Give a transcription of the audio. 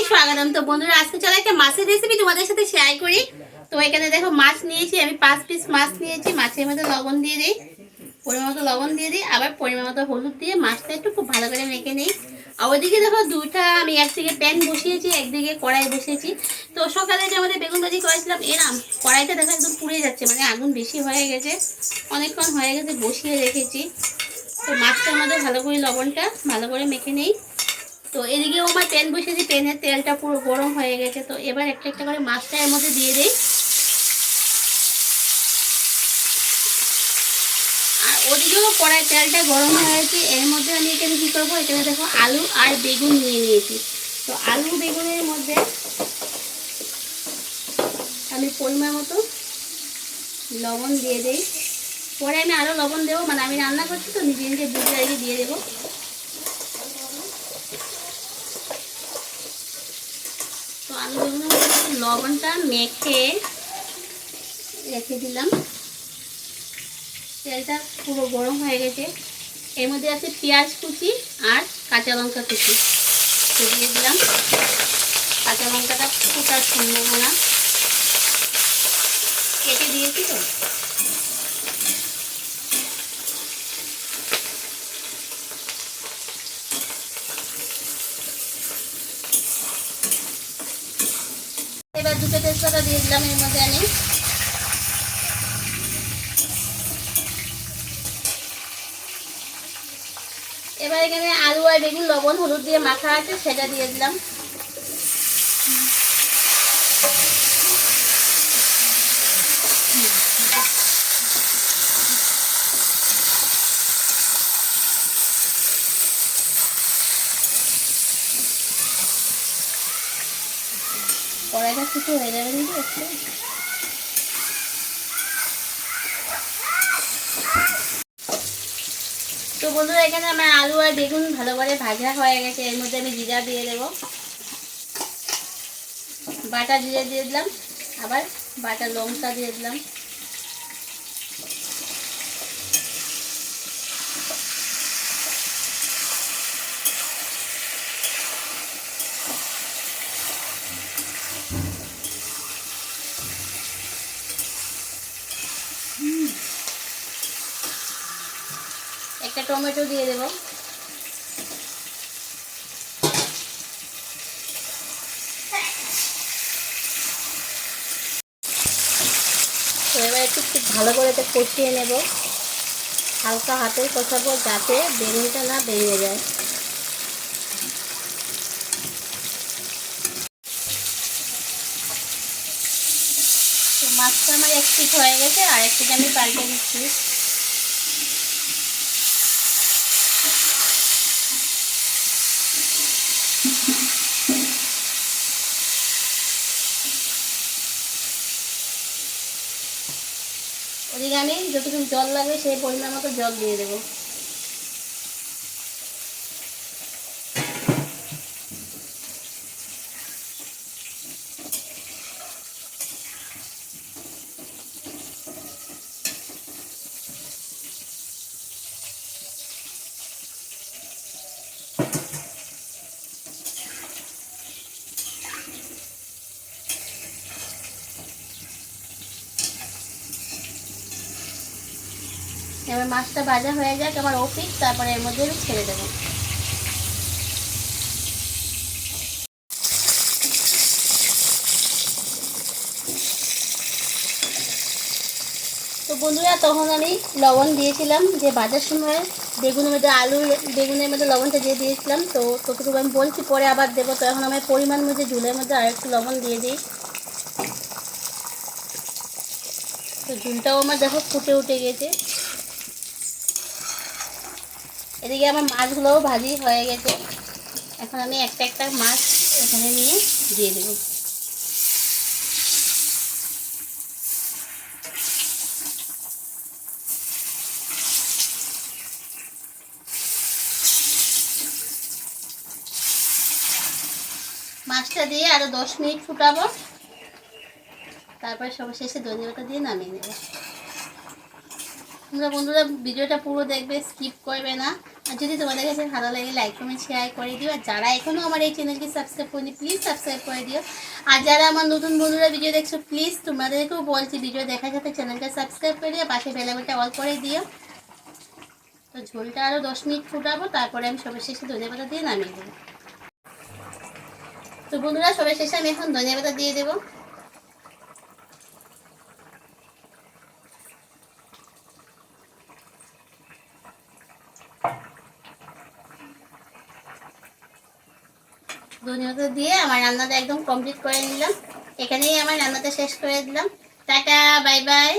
স্বাগতম। তো বন্ধুরা, আজকে চলো একটা মাছের রেসিপি তোমাদের সাথে শেয়ার করি। তো এখানে দেখো মাছ নিয়েছি আমি, 5 পিস মাছ নিয়েছি। মাছের মধ্যে লবণ দিয়ে দিই, পরিমাণ মতো লবণ দিয়ে দিই, আবার পরিমাণ মতো হলুদ দিয়ে মাছটা একটু খুব ভালো করে মেখে নিই। আর ওইদিকে দেখো দুইটা আমি একদিকে প্যান বসিয়েছি, একদিকে কড়াই বসিয়েছি। তো সকালে যে আমাদের বেগুন ভাজি করেছিলাম, এরাম কড়াইটা দেখো একদম পুড়ে যাচ্ছে, মানে আগুন বেশি হয়ে গেছে, অনেকক্ষণ হয়ে গেছে বসিয়ে রেখেছি। তো মাছটার মধ্যে ভালো করে লবণটা ভালো করে মেখে নিই। তো এদিকেও আমার প্যান বসেছি, প্যানের তেলটা পুরো গরম হয়ে গেছে। তো এবার একটা একটা করে মাছটা এর মধ্যে দিয়ে দিই। আর ওদিকেও কড়াই তেলটা গরম হয়ে গেছে, এর মধ্যে আমি এখানে কী করবো, এখানে দেখো আলু আর বেগুন নিয়ে নিয়েছি। তো আলু বেগুনের মধ্যে আমি পরিমাণ মতো লবণ দিয়ে দিই। পরে আমি আরও লবণ দেবো, মানে আমি রান্না করছি তো নিজে নিজে বুঝে আগে দিয়ে দেবো। তো আলু বেগুনের মধ্যে লবণটা মেখে রেখে দিলাম। তেলটা পুরো গরম হয়ে গেছে, এর মধ্যে আছে পেঁয়াজ কুচি আর কাঁচা লঙ্কা কুচি, দিয়ে দিলাম। কাঁচা লঙ্কাটা ফোটার সম্ভাবনা, কেটে দিয়েছি তো। এবার দুটো তেজপাতা দিয়ে দিলাম এর মধ্যে আমি। এবার এখানে আলু আর বেগুন লবণ হলুদ দিয়ে মাখা আছে, সেটা দিয়ে দিলাম। কড়াইটা কিছু হয়ে যাবে কিন্তু একটু। তো বন্ধুরা, এখানে আমার আলু আর বেগুন ভালো করে ভাজা হয়ে গেছে, এর মধ্যে আমি জিরা দিয়ে দেবো। বাটা জিরে দিয়ে দিলাম, আবার বাটা লঙ্কা দিয়ে দিলাম। একটা টমেটো দিয়ে দেবো। তো এবার একটু খুব ভালো করে এটা কষিয়ে নেব, হালকা হাতে কষাবো যাতে বেগুনটা না ভেঙে যায়। তো মাছটা আমার এক পিঠ হয়ে গেছে, আর এক পিঠ আমি পাল্টে দিচ্ছি। ওদিকে আমি যতটুকু জল লাগবে সেই পরিমাণ মতো জল দিয়ে দেবো। এবার মাছটা ভাজা হয়ে যাক আমার ওপিট, তারপরে এর মধ্যে ছেড়ে দেবো। তো বন্ধুরা, তখন আমি লবণ দিয়েছিলাম যে ভাজার সময় বেগুনের মধ্যে বেগুনের মধ্যে লবণটা দিয়ে দিয়েছিলাম। তো ততটুকু আমি বলছি, পরে আবার দেবো। তো এখন আমি পরিমাণ মধ্যে ঝুলের মধ্যে আরেকটু লবণ দিয়ে দিই। তো ঝুলটাও আমার দেখো ফুটে উঠে গেছে। এদিকে আমার মাছগুলোও ভাজি হয়ে গেছে। এখন আমি একটা একটা মাছ এখানে নিয়ে দিয়ে দেবো। মাছটা দিয়ে আরও 10 মিনিট ফুটাবো, তারপরে সবশেষে ধনিয়াটা দিয়ে নামিয়ে নেব। তোমরা বন্ধুরা ভিডিওটা পুরো দেখবে, স্কিপ করবে না। আর যদি তোমাদের কাছে ভালো লাগে লাইক কমেন্ট শেয়ার করে দিও। আর যারা এখনও আমার এই চ্যানেলকে সাবস্ক্রাইব করেনি প্লিজ সাবস্ক্রাইব করে দিও। আর যারা আমার নতুন বন্ধুরা ভিডিও দেখছো প্লিজ তোমাদেরকেও বলছি ভিডিও দেখার সাথে চ্যানেলটা সাবস্ক্রাইব করে দিও, পাশে বেল আইকনটা অল করে দিও। তো ঝোলটা আরও 10 মিনিট ফুটাবো, তারপরে আমি সবার শেষে ধনিয়া পাতা দিয়ে নামিয়ে দেবো। তো বন্ধুরা সবার শেষে আমি এখন ধনিয়া পাতা দিয়ে দেবো। ধনিয়া পাতা দিয়ে আমার রান্নাটা একদম কমপ্লিট করে নিলাম। এখানেই আমার রান্নাটা শেষ করে দিলাম। Tata, bye bye.